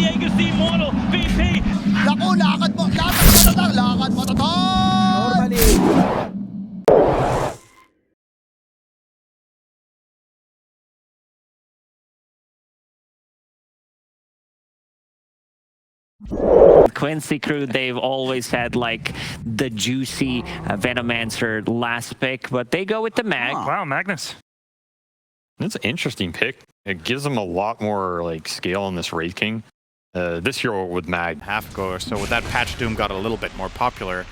Diego si Moro, VP. Naku, lakad mo tatang! Normally. Quincy crew, they've always had like the juicy Venomancer last pick, but they go with the Mag. Wow, Magnus. That's an interesting pick. It gives them a lot more like scale in this Wraith King. This hero with Mag. Half ago or so, with that patch, Doom got a little bit more popular.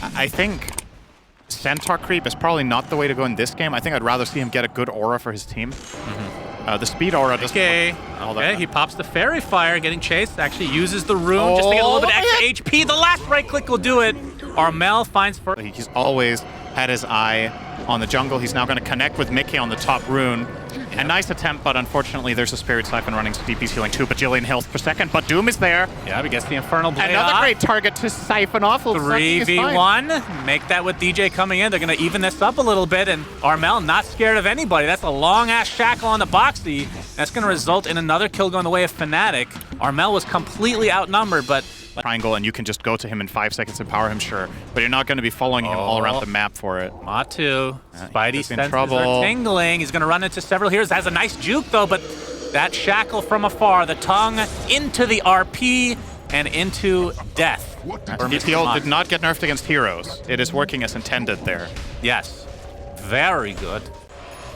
I think Centaur creep is probably not the way to go in this game. I think I'd rather see him get a good aura for his team. The speed aura doesn't Okay, he pops the Fairy Fire, getting chased. Actually uses the rune just to get a little bit extra HP. The last right click will do it. Armel finds first. He's always had his eye on the jungle. He's now going to connect with Mickey on the top rune. A nice attempt, but unfortunately there's a Spirit Siphon running, so DP's healing 2 bajillion health per second, but Doom is there. Yeah, he gets the Infernal Blade Another off. great target to siphon off. 3v1. Make that with DJ coming in. They're going to even this up a little bit, and Armel not scared of anybody. That's a long-ass shackle on the Boxy. That's going to result in another kill going the way of Fnatic. Armel was completely outnumbered, but triangle, and you can just go to him in 5 seconds and power him, sure. But you're not going to be following him all around the map for it. M02, Spidey senses trouble. are tingling. He's going to run into several heroes. Has a nice juke, though, but that shackle from afar, the tongue into the RP and into death. DPO did not get nerfed against heroes. It is working as intended there. Yes. Very good.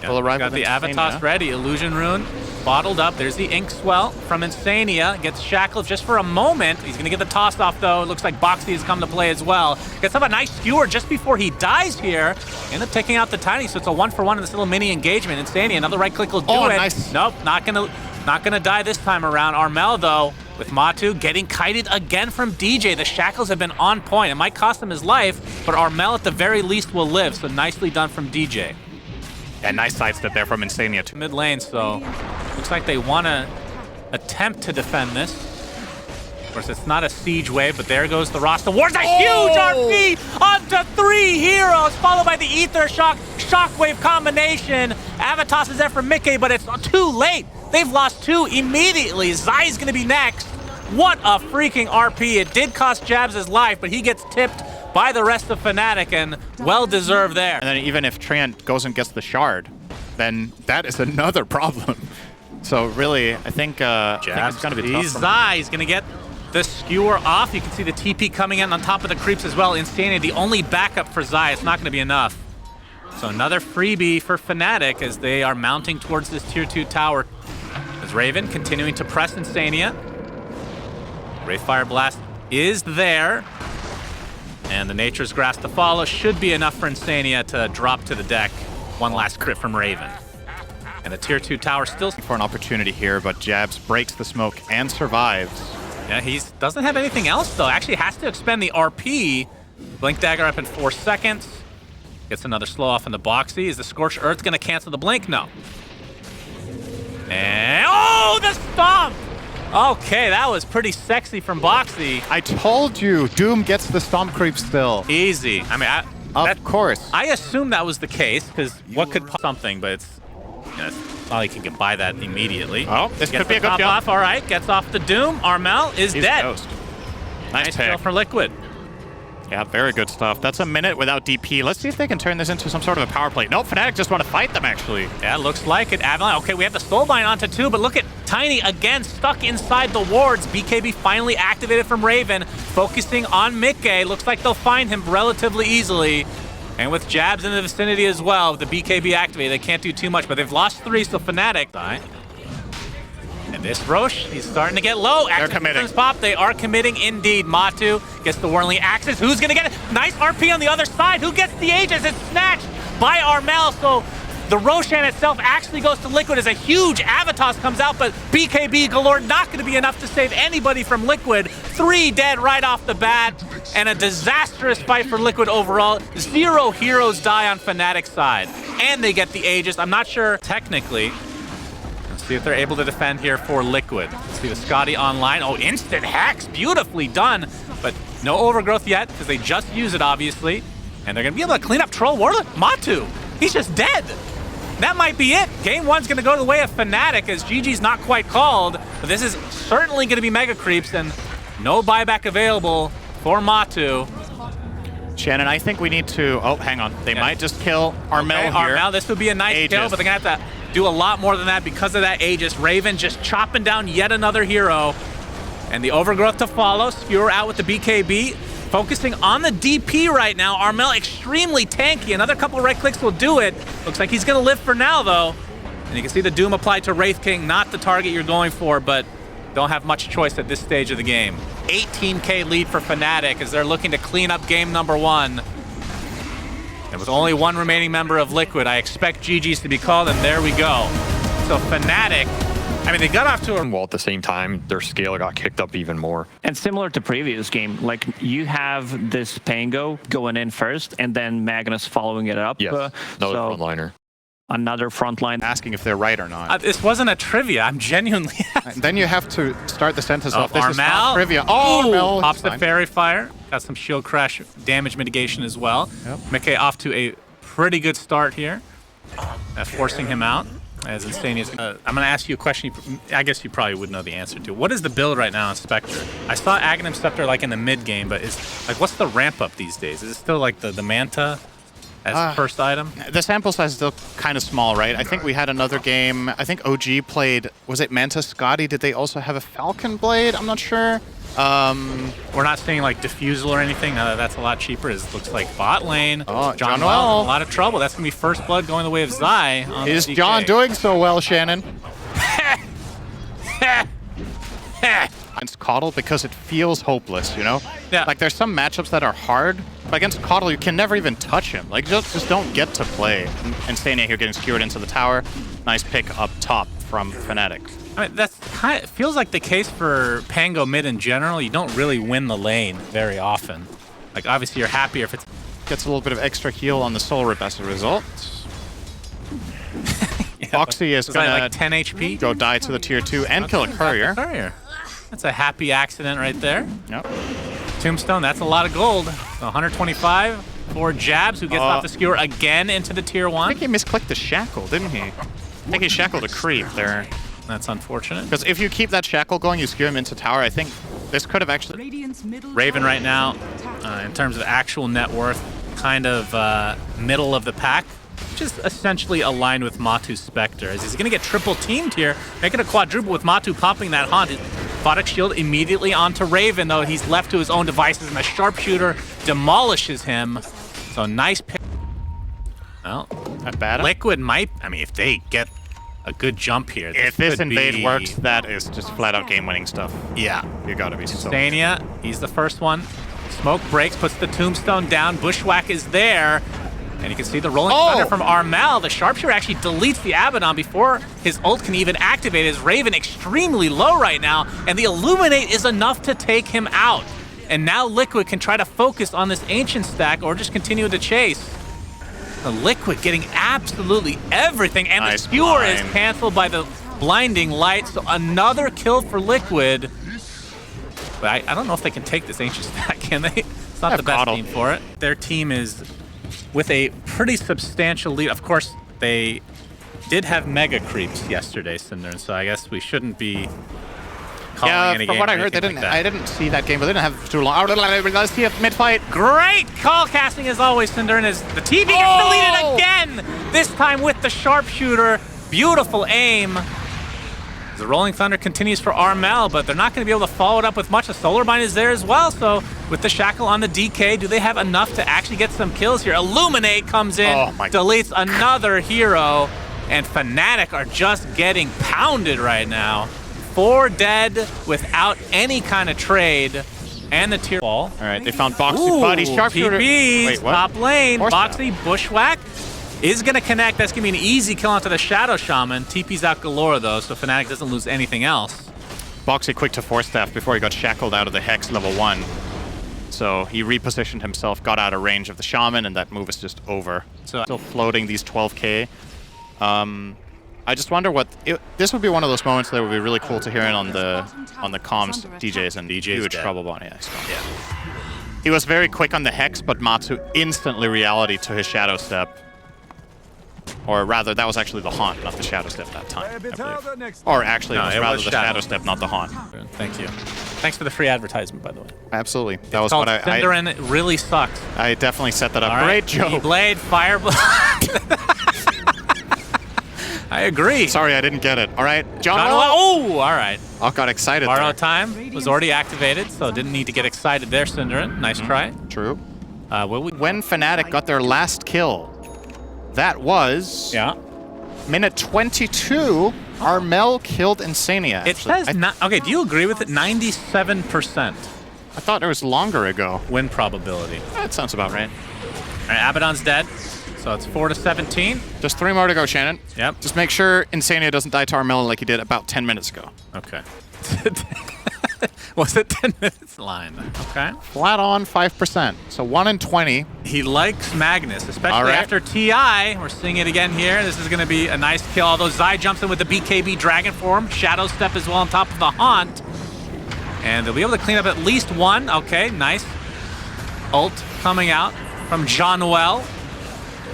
Will arrive Got with the Insania. Avatos ready. Illusion Rune bottled up. There's the Ink Swell from Insania. Gets shackled just for a moment. He's going to get the toss off, though. It looks like Boxy has come to play as well. Gets up a nice skewer just before he dies here. End up taking out the Tiny, so it's a 1-for-1 in this little mini engagement. Insania, another right click will do it. Nice. Nope, not gonna die this time around. Armel, though, with M02 getting kited again from DJ. The shackles have been on point. It might cost him his life, but Armel at the very least will live, so nicely done from DJ. And nice sidestep there from Insania too. Mid lane, so looks like they want to attempt to defend this. Of course, it's not a siege wave, but there goes the roster. Wards a huge RP onto 3 heroes, followed by the Ether Shock Shockwave combination. Avatos is there for Mickey, but it's too late. They've lost 2 immediately. Zai's going to be next. What a freaking RP. It did cost Jabs his life, but he gets tipped by the rest of Fnatic, and well-deserved there. And then even if Treant goes and gets the shard, then that is another problem. So really, I think it's going to be tough. Zai's going to get the skewer off. You can see the TP coming in on top of the creeps as well. Insania, the only backup for Zai. It's not going to be enough. So another freebie for Fnatic as they are mounting towards this tier 2 tower. As Raven continuing to press Insania. Wraith Fire Blast is there. And the Nature's Grasp to follow should be enough for Insania to drop to the deck. One last crit from Raven. And the tier 2 tower still for an opportunity here, but Jabs breaks the smoke and survives. Yeah, he doesn't have anything else, though. Actually has to expend the RP. Blink Dagger up in 4 seconds. Gets another slow off in the Boxy. Is the Scorched Earth going to cancel the Blink? No. And oh, the Stomp! Okay, that was pretty sexy from Boxy. I told you, Doom gets the Stomp creep still. Easy. I mean, of course. I assume that was the case, because what could something, but it's not like he can buy that immediately. Oh, this could be a good jump. Off. All right, gets off the Doom. Armel is dead. Ghost. Nice kill for Liquid. Yeah, very good stuff. That's a minute without DP. Let's see if they can turn this into some sort of a power play. Nope, Fnatic just want to fight them, actually. Yeah, looks like it. Avalanche. Okay, we have the Soulbind onto 2, but look at Tiny again stuck inside the wards. BKB finally activated from Raven, focusing on Mickey. Looks like they'll find him relatively easily. And with Jabs in the vicinity as well, the BKB activated, they can't do too much, but they've lost 3, so Fnatic. And this Roche, he's starting to get low. They're committing. Pop. They are committing indeed. M02 gets the Whirling Axis. Who's going to get it? Nice RP on the other side. Who gets the Aegis? It's snatched by Armel. So the Roshan itself actually goes to Liquid as a huge Avatos comes out, but BKB galore not going to be enough to save anybody from Liquid. 3 dead right off the bat, and a disastrous fight for Liquid overall. 0 heroes die on Fnatic's side, and they get the Aegis. I'm not sure technically. See if they're able to defend here for Liquid. Let's see the Scotty online. Oh, instant hacks. Beautifully done. But no overgrowth yet because they just use it, obviously. And they're going to be able to clean up Troll Warlock. M02, he's just dead. that might be it. Game 1's going to go the way of Fnatic as GG's not quite called. But this is certainly going to be mega creeps and no buyback available for Matu. Shannon, I think we need to... Oh, hang on. They might just kill Armel here. Armel, this would be a nice kill, but they're going to have to do a lot more than that because of that Aegis. Raven just chopping down yet another hero. And the overgrowth to follow. Skewer out with the BKB. Focusing on the DP right now. Armel extremely tanky. Another couple right clicks will do it. Looks like he's going to live for now, though. And you can see the Doom applied to Wraith King. Not the target you're going for, but don't have much choice at this stage of the game. 18K lead for Fnatic as they're looking to clean up game number 1. And with only one remaining member of Liquid, I expect GG's to be called, and there we go. So Fnatic, I mean, they got off to a... While at the same time, their scale got kicked up even more. And similar to previous game, like you have this Pango going in first, and then Magnus following it up. Yes, another frontliner. Another frontline. Asking if they're right or not. This wasn't a trivia. I'm genuinely asking. Then you have to start the sentence off. This Armel. is not trivia. Oh, Armel. Pops the Fairy Fire. Got some shield crash damage mitigation as well. Yep. Mickey off to a pretty good start here. Forcing him out. As Insane is. I'm going to ask you a question I guess you probably would know the answer to. What is the build right now on Spectre? I saw Aghanim Scepter like in the mid game, but what's the ramp up these days? Is it still like the Manta as first item? The sample size is still kind of small, right? I think we had another game. I think OG played, was it Manta Scotty? Did they also have a Falcon Blade? I'm not sure. We're not seeing like Diffusal or anything. Now that's a lot cheaper. It looks like bot lane. Oh, John well. A lot of trouble. That's going to be first blood going the way of Zai. Is John doing so well, Shannon? Against Caudle because it feels hopeless, you know? Yeah. Like there's some matchups that are hard, but against Caudle you can never even touch him. Like just don't get to play. And Stania here getting skewered into the tower. Nice pick up top from Fnatic. I mean, that's kind of, feels like the case for Pango mid in general. You don't really win the lane very often. Like obviously you're happier if it's... Gets a little bit of extra heal on the Soul Rip as a result. Yeah, Foxy is gonna like 10 HP. go die to the tier 2 and kill a courier. That's a happy accident right there. Yep. Tombstone, that's a lot of gold. So 125 for Jabs, who gets off the skewer again into the tier 1. I think he misclicked the shackle, didn't he? I think he shackled a creep there. That's unfortunate. Because if you keep that shackle going, you skew him into tower, I think this could have actually... Raven right now, in terms of actual net worth, kind of middle of the pack. Just essentially aligned with Matu's Spectre, as he's going to get triple teamed here, making a quadruple with Matu popping that haunt. Photic Shield immediately onto Raven, though he's left to his own devices, and the Sharpshooter demolishes him. So nice pick. Well, Not bad. Liquid might, I mean, if they get a good jump here. If this invade works, that is just flat out game-winning stuff. Yeah. You gotta be so... Stania, he's the first one. Smoke breaks, puts the Tombstone down. Bushwhack is there. And you can see the Rolling Thunder from Armel. The Sharpshooter actually deletes the Abaddon before his ult can even activate. His Raven extremely low right now, and the Illuminate is enough to take him out. And now Liquid can try to focus on this Ancient stack or just continue to chase. The Liquid getting absolutely everything, and nice the Skewer is blind. canceled by the blinding light, so another kill for Liquid. But I don't know if they can take this Ancient stack, can they? It's not the best team for it. Their team is with a pretty substantial lead. Of course, they did have mega creeps yesterday, Synderen, so I guess we shouldn't be calling any game. From what I heard, they didn't. I didn't see that game, but they didn't have too long. Let's see if mid-fight. Great call casting as always, Synderen, as the TV gets deleted again. This time with the Sharpshooter. Beautiful aim. The Rolling Thunder continues for Armel, but they're not going to be able to follow it up with much. The Solar Bind is there as well, so with the Shackle on the DK, do they have enough to actually get some kills here? Illuminate comes in, deletes another hero, and Fnatic are just getting pounded right now. 4 dead without any kind of trade, and the tier ball. All right, they found Boxy, Buddy, Sharpshooter. TPs, Wait, what? top lane, Horse Boxy, Bushwhack. Is going to connect. That's going to be an easy kill onto the Shadow Shaman. TP's out galore, though, so Fnatic doesn't lose anything else. Boxy quick to Force Staff before he got shackled out of the Hex level 1. So he repositioned himself, got out of range of the Shaman, and that move is just over. So still floating these 12k. I just wonder what... this would be one of those moments that would be really cool to hear in on the comms, DJs, and huge trouble bomb. Yeah, he was very quick on the Hex, but Matsu instantly reality to his Shadow Step. Or rather, that was actually the Haunt, not the Shadow Step that time, I believe. Or actually, No, it was it rather was the Shadow. Shadow Step, not the Haunt. Thank you. Thanks for the free advertisement, by the way. Absolutely. That was Called what I Synderen really sucks. definitely set that up. All right. Great joke. Blade, Fire Blade. I agree. Sorry, I didn't get it. All right, John. Oh, all right. Oh, got excited Borrow there. time was already activated, so didn't need to get excited there, Synderen. Nice try. True. When When Fnatic got their last kill, that was minute 22. Armel killed Insania. It says okay. Do you agree with it? 97% I thought it was longer ago. win probability. That sounds about right. All right, Abaddon's dead, so it's 4-17. Just 3 more to go, Shannon. Yep. Just make sure Insania doesn't die to Armel like he did about 10 minutes ago. Okay. Was it 10 minutes line? Okay. Flat on 5%. So 1 in 20. He likes Magnus, especially All right. after TI. We're seeing it again here. This is going to be a nice kill. Although Zai jumps in with the BKB Dragon form. Shadow Step as well on top of the Haunt. And they'll be able to clean up at least one. Okay, nice. Ult coming out from John-Well.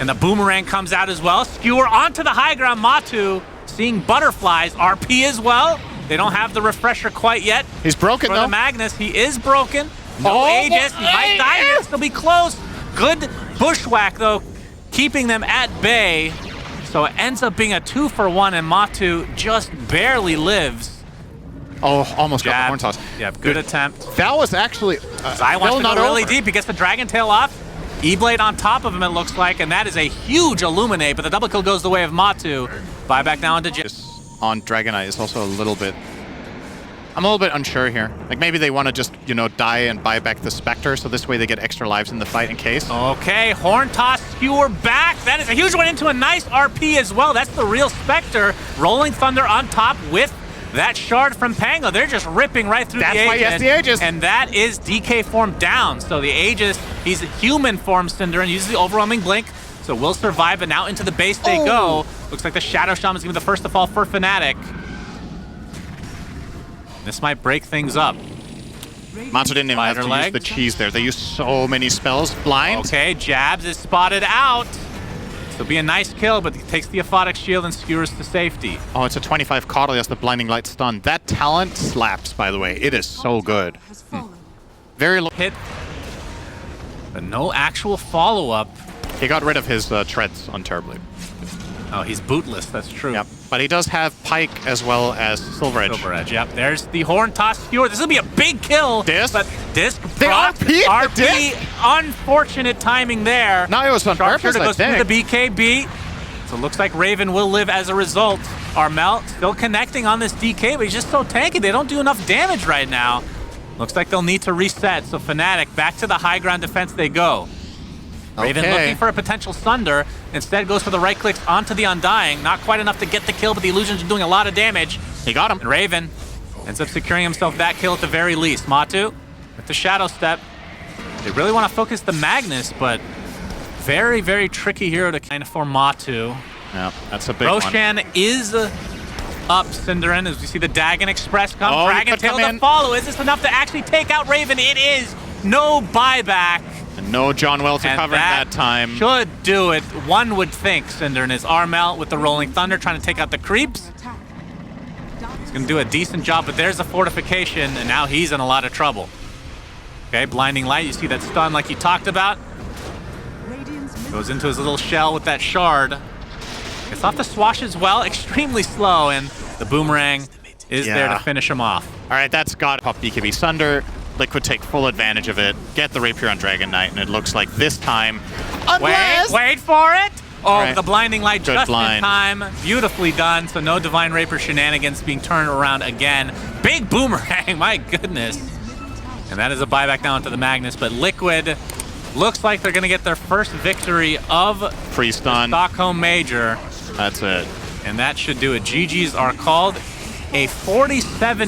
And the Boomerang comes out as well. Skewer onto the high ground. Matu seeing butterflies. RP as well. They don't have the refresher quite yet. He's broken, For though. the Magnus, he is broken. No Oh, Aegis. He might die here. Still be close. Good bushwhack, though, keeping them at bay. So it ends up being a 2-for-1, and Matu just barely lives. Oh, almost got the Jab. horn toss. Yeah, good attempt. That was actually Zai wants to not go really over. deep. He gets the Dragon Tail off. E-Blade on top of him, it looks like, and that is a huge Illuminate, but the double kill goes the way of Matu. Buyback now into Jin. On Dragonite is also a little bit... I'm a little bit unsure here. Like, maybe they want to just, you know, die and buy back the Spectre, so this way they get extra lives in the fight in case. Okay, Horn Toss Skewer back. That is a huge one into a nice RP as well. That's the real Spectre. Rolling Thunder on top with that shard from Pango. They're just ripping right through That's the Aegis. why he has the Aegis. And that is DK form down. So the Aegis, he's human form Synderen, uses the overwhelming blink. So will survive, and now into the base they go. Looks like the Shadow Shaman is going to be the first to fall for Fnatic. This might break things up. Matsu didn't even have to Spider use the legs. cheese there. They used so many spells. Blind. Okay, Jabs is spotted out. This will be a nice kill, but he takes the Aphotic Shield and skewers to safety. Oh, it's a 25 Coddle. He has the Blinding Light stun. That talent slaps, by the way. It is so good. Very low. Hit, but no actual follow-up. He got rid of his treads on Terribly. Oh, he's bootless, that's true. Yep. But he does have Pike as well as Silver Edge. Silver Edge, yep. There's the Horn Toss Skewer. This will be a big kill. Disc? But Disc They proc, RP'd the RP, Disc? unfortunate timing there. No, it was on purpose, Sharpshooter I goes through think. the BKB. So it looks like Raven will live as a result. Armel still connecting on this DK, but he's just so tanky. They don't do enough damage right now. Looks like they'll need to reset. So Fnatic, back to the high ground defense they go. Raven Okay. looking for a potential Sunder. Instead goes for the right clicks onto the Undying. Not quite enough to get the kill, but the Illusions are doing a lot of damage. He got him. And Raven ends up securing himself that kill at the very least. Matu with the Shadow Step. They really want to focus the Magnus, but very, very tricky hero to kind of for Matu. Yeah, that's a big one. Roshan is up, Synderen, as we see the Dagon Express come. Oh, he Dragon could Tail come to in. follow. Is this enough to actually take out Raven? It is. No buyback. And no John Well to And cover that time. should do it. One would think, Synderen is Armel with the Rolling Thunder trying to take out the creeps. He's going to do a decent job, but there's a fortification, and now he's in a lot of trouble. Okay, Blinding Light. You see that stun like he talked about. Goes into his little shell with that shard. Gets off the swash as well. Extremely slow, and the Boomerang is there to finish him off. All right, that's got pop BKB Sunder. Liquid take full advantage of it. Get the Rapier on Dragon Knight, and it looks like this time. Wait for it! Oh, Right. the Blinding Light Good just blind. in time. Beautifully done. So no Divine Rapier shenanigans being turned around again. Big Boomerang, my goodness. And that is a buyback now into the Magnus, but Liquid looks like they're going to get their first victory of Pre-stun. Stockholm Major. That's it. And that should do it. GGs are called. A 47